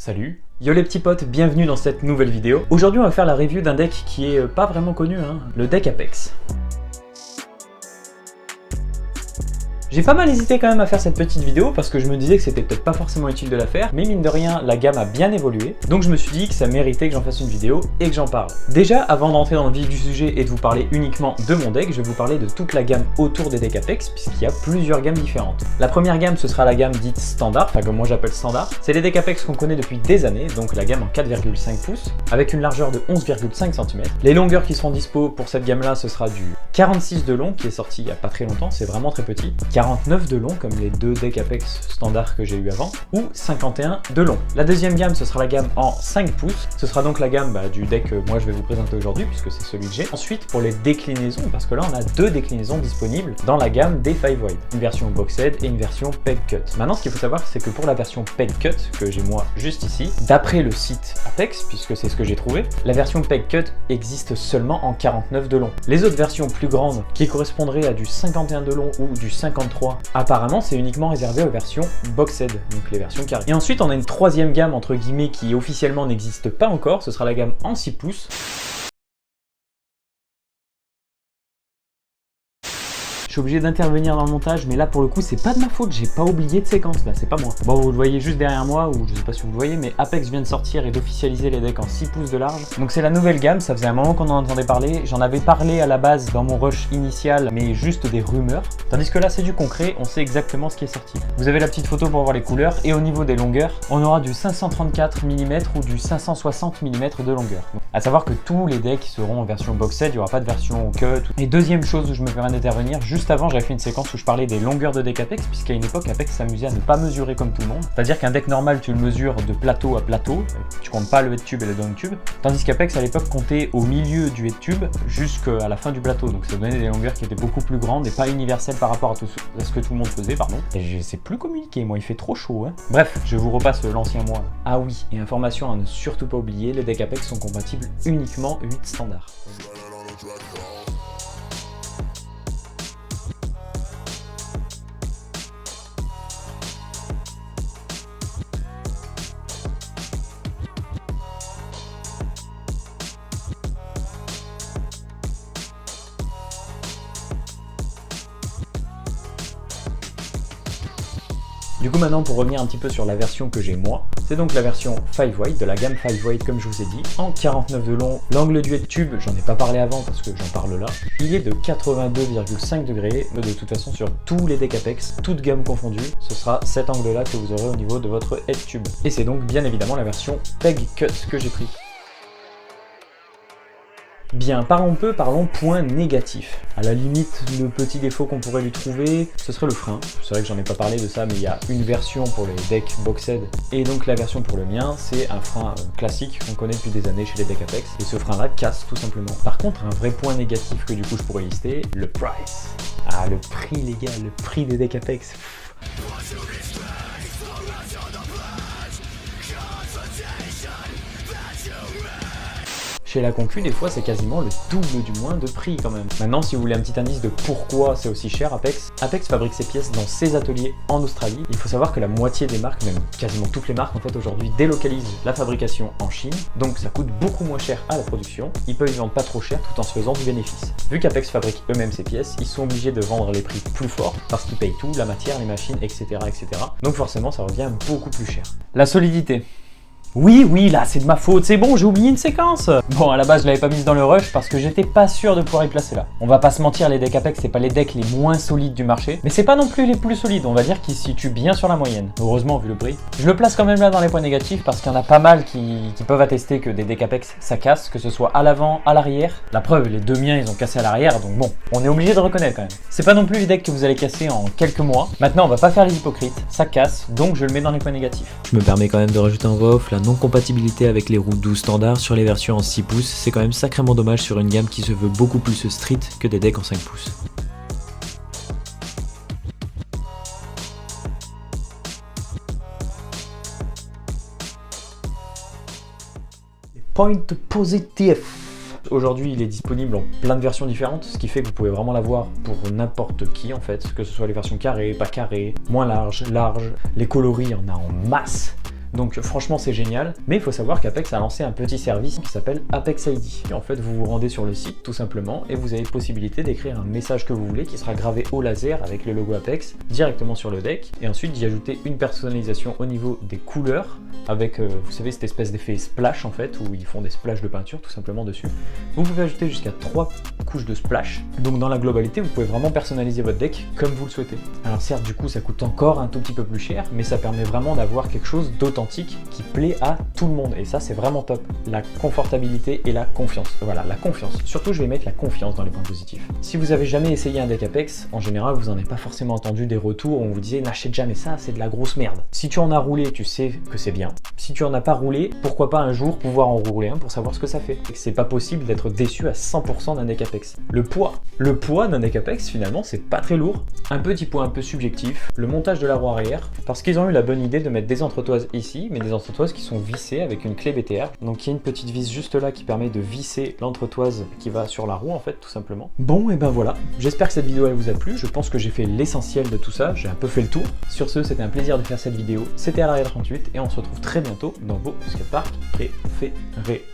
Salut. Yo les petits potes, bienvenue dans cette nouvelle vidéo. Aujourd'hui on va faire la review d'un deck qui est pas vraiment connu, le deck Apex. J'ai pas mal hésité quand même à faire cette petite vidéo parce que je me disais que c'était peut-être pas forcément utile de la faire, mais mine de rien, la gamme a bien évolué, donc je me suis dit que ça méritait que j'en fasse une vidéo et que j'en parle. Déjà, avant d'entrer dans le vif du sujet et de vous parler uniquement de mon deck, je vais vous parler de toute la gamme autour des decks Apex, puisqu'il y a plusieurs gammes différentes. La première gamme, ce sera la gamme dite standard, enfin comme moi j'appelle standard. C'est les decks Apex qu'on connaît depuis des années, donc la gamme en 4,5 pouces, avec une largeur de 11,5 cm. Les longueurs qui seront dispo pour cette gamme-là, ce sera du 46 de long, qui est sorti il y a pas très longtemps, c'est vraiment très petit. 49 de long comme les deux decks Apex standard que j'ai eu avant, ou 51 de long. La deuxième gamme, ce sera la gamme en 5 pouces, ce sera donc la gamme du deck que moi je vais vous présenter aujourd'hui puisque c'est celui que j'ai. Ensuite pour les déclinaisons, parce que là on a deux déclinaisons disponibles dans la gamme des 5 wide, une version boxed et une version peg cut. Maintenant ce qu'il faut savoir c'est que pour la version peg cut que j'ai moi juste ici, d'après le site Apex, puisque c'est ce que j'ai trouvé, la version peg cut existe seulement en 49 de long. Les autres versions plus grandes qui correspondraient à du 51 de long ou du 53, apparemment c'est uniquement réservé aux versions boxed, donc les versions carrées. Et ensuite on a une troisième gamme entre guillemets qui officiellement n'existe pas encore, ce sera la gamme en 6 pouces. Je suis obligé d'intervenir dans le montage, mais là pour le coup c'est pas de ma faute, j'ai pas oublié de séquence là, c'est pas moi. Bon, vous le voyez juste derrière moi, ou je sais pas si vous le voyez, mais Apex vient de sortir et d'officialiser les decks en 6 pouces de large. Donc c'est la nouvelle gamme, ça faisait un moment qu'on en entendait parler, j'en avais parlé à la base dans mon rush initial, mais juste des rumeurs. Tandis que là c'est du concret, on sait exactement ce qui est sorti. Vous avez la petite photo pour voir les couleurs, et au niveau des longueurs, on aura du 534 mm ou du 560 mm de longueur. Donc, à savoir que tous les decks seront en version boxed, il n'y aura pas de version cut. Et deuxième chose où je me permets d'intervenir, juste avant j'avais fait une séquence où je parlais des longueurs de deck Apex, puisqu'à une époque Apex s'amusait à ne pas mesurer comme tout le monde, c'est à dire qu'un deck normal tu le mesures de plateau à plateau, tu comptes pas le head tube et le down tube, tandis qu'Apex à l'époque comptait au milieu du head tube jusqu'à la fin du plateau, donc ça donnait des longueurs qui étaient beaucoup plus grandes et pas universelles par rapport à ce que tout le monde faisait, pardon. Et je sais plus communiquer, moi il fait trop chaud Bref, je vous repasse l'ancien moi. Ah oui, et information à ne surtout pas oublier, les decks Apex sont compatibles uniquement 8 standards. Du coup maintenant pour revenir un petit peu sur la version que j'ai moi, c'est donc la version 5 wide de la gamme 5 wide comme je vous ai dit, en 49 de long. L'angle du head tube, j'en ai pas parlé avant parce que j'en parle là, il est de 82,5 degrés. De toute façon sur tous les decks Apex, toutes gammes confondues, ce sera cet angle là que vous aurez au niveau de votre head tube. Et c'est donc bien évidemment la version peg cut que j'ai pris. Bien, parlons point négatif. À la limite, le petit défaut qu'on pourrait lui trouver, ce serait le frein. C'est vrai que j'en ai pas parlé de ça, mais il y a une version pour les decks boxed, et donc la version pour le mien, c'est un frein classique qu'on connaît depuis des années chez les decks Apex, et ce frein-là casse tout simplement. Par contre, un vrai point négatif que du coup je pourrais lister, le price. Ah, le prix les gars, le prix des decks Apex. Chez la concu, des fois, c'est quasiment le double du moins de prix quand même. Maintenant, si vous voulez un petit indice de pourquoi c'est aussi cher Apex, Apex fabrique ses pièces dans ses ateliers en Australie. Il faut savoir que la moitié des marques, même quasiment toutes les marques en fait aujourd'hui, délocalisent la fabrication en Chine. Donc ça coûte beaucoup moins cher à la production. Ils peuvent y vendre pas trop cher tout en se faisant du bénéfice. Vu qu'Apex fabrique eux-mêmes ses pièces, ils sont obligés de vendre les prix plus forts parce qu'ils payent tout, la matière, les machines, etc., etc. Donc forcément, ça revient beaucoup plus cher. La solidité. Oui, là, c'est de ma faute, c'est bon, j'ai oublié une séquence. Bon, à la base, je l'avais pas mise dans le rush parce que j'étais pas sûr de pouvoir y placer là. On va pas se mentir, les decks Apex, c'est pas les decks les moins solides du marché, mais c'est pas non plus les plus solides, on va dire qu'ils se situent bien sur la moyenne. Heureusement, vu le prix. Je le place quand même là dans les points négatifs parce qu'il y en a pas mal qui peuvent attester que des decks Apex, ça casse, que ce soit à l'avant, à l'arrière. La preuve, les deux miens, ils ont cassé à l'arrière, donc bon, on est obligé de reconnaître quand même. C'est pas non plus les decks que vous allez casser en quelques mois. Maintenant, on va pas faire les hypocrites, ça casse, donc je le mets dans les points négatifs. Je me permets quand même de rajouter en voix off la non-compatibilité avec les roues 12 standards sur les versions en 6 pouces, c'est quand même sacrément dommage sur une gamme qui se veut beaucoup plus street que des decks en 5 pouces. Point positif. Aujourd'hui, il est disponible en plein de versions différentes, ce qui fait que vous pouvez vraiment l'avoir pour n'importe qui en fait, que ce soit les versions carrées, pas carrées, moins larges, larges. Les coloris, il y en a en masse. Donc franchement c'est génial, mais il faut savoir qu'Apex a lancé un petit service qui s'appelle Apex ID. Et en fait vous vous rendez sur le site tout simplement et vous avez possibilité d'écrire un message que vous voulez qui sera gravé au laser avec le logo Apex directement sur le deck et ensuite d'y ajouter une personnalisation au niveau des couleurs avec vous savez cette espèce d'effet splash en fait où ils font des splashes de peinture tout simplement dessus. Vous pouvez ajouter jusqu'à 3 couches de splash, donc dans la globalité vous pouvez vraiment personnaliser votre deck comme vous le souhaitez. Alors certes du coup ça coûte encore un tout petit peu plus cher, mais ça permet vraiment d'avoir quelque chose d'authentique qui plaît à tout le monde et ça c'est vraiment top. La confortabilité et la confiance, voilà la confiance, surtout je vais mettre la confiance dans les points positifs. Si vous avez jamais essayé un deck Apex, en général vous n'en avez pas forcément entendu des retours où on vous disait n'achète jamais ça, c'est de la grosse merde. Si tu en as roulé tu sais que c'est bien, si tu en as pas roulé, pourquoi pas un jour pouvoir en rouler un pour savoir ce que ça fait. C'est pas possible d'être déçu à 100% d'un deck Apex. Le poids d'un deck Apex finalement c'est pas très lourd. Un petit point un peu subjectif, le montage de la roue arrière, parce qu'ils ont eu la bonne idée de mettre des entretoises ici, mais des entretoises qui sont vissées avec une clé BTR. Donc il y a une petite vis juste là qui permet de visser l'entretoise qui va sur la roue en fait tout simplement. Bon et ben voilà, j'espère que cette vidéo elle vous a plu, je pense que j'ai fait l'essentiel de tout ça, j'ai un peu fait le tour. Sur ce, c'était un plaisir de faire cette vidéo, c'était Alaria38 et on se retrouve très bientôt dans vos skateparks préférés.